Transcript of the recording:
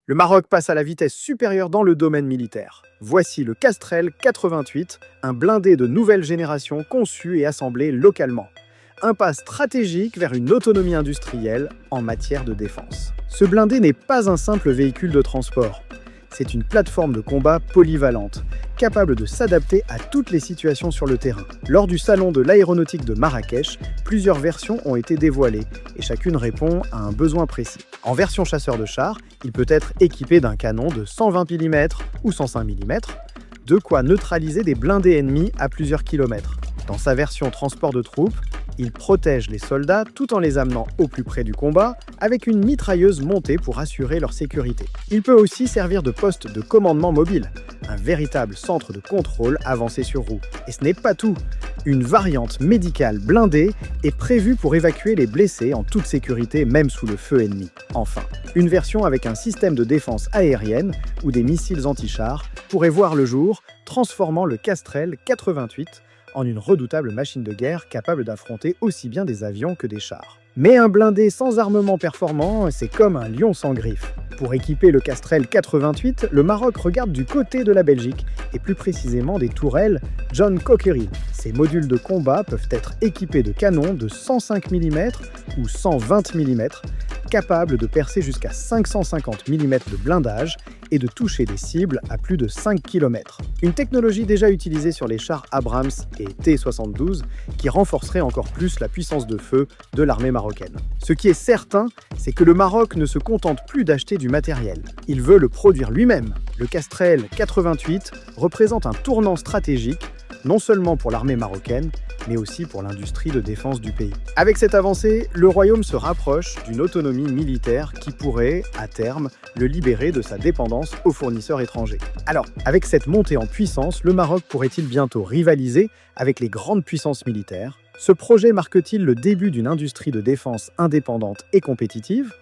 Le Maroc passe à la vitesse supérieure dans le domaine militaire. Voici le Castrel 88, un blindé de nouvelle génération conçu et assemblé localement. Un pas stratégique vers une autonomie industrielle en matière de défense. Ce blindé n'est pas un simple véhicule de transport. C'est une plateforme de combat polyvalente, capable de s'adapter à toutes les situations sur le terrain. Lors du salon de l'aéronautique de Marrakech, plusieurs versions ont été dévoilées et chacune répond à un besoin précis. En version chasseur de chars, il peut être équipé d'un canon de 120 mm ou 105 mm, de quoi neutraliser des blindés ennemis à plusieurs kilomètres. Dans sa version transport de troupes, il protège les soldats tout en les amenant au plus près du combat avec une mitrailleuse montée pour assurer leur sécurité. Il peut aussi servir de poste de commandement mobile, un véritable centre de contrôle avancé sur roues. Et ce n'est pas tout. Une variante médicale blindée est prévue pour évacuer les blessés en toute sécurité, même sous le feu ennemi. Enfin, une version avec un système de défense aérienne ou des missiles anti-chars pourrait voir le jour, transformant le Castrel 88 en une redoutable machine de guerre capable d'affronter aussi bien des avions que des chars. Mais un blindé sans armement performant, c'est comme un lion sans griffes. Pour équiper le Castrel 88, le Maroc regarde du côté de la Belgique, et plus précisément des tourelles John Cockerill. Ces modules de combat peuvent être équipés de canons de 105 mm ou 120 mm, capables de percer jusqu'à 550 mm de blindage et de toucher des cibles à plus de 5 km. Une technologie déjà utilisée sur les chars Abrams et T-72 qui renforcerait encore plus la puissance de feu de l'armée marocaine. Ce qui est certain, c'est que le Maroc ne se contente plus d'acheter du matériel. Il veut le produire lui-même. Le Castrel 88 représente un tournant stratégique, non seulement pour l'armée marocaine, mais aussi pour l'industrie de défense du pays. Avec cette avancée, le royaume se rapproche d'une autonomie militaire qui pourrait, à terme, le libérer de sa dépendance aux fournisseurs étrangers. Alors, avec cette montée en puissance, le Maroc pourrait-il bientôt rivaliser avec les grandes puissances militaires ? Ce projet marque-t-il le début d'une industrie de défense indépendante et compétitive ?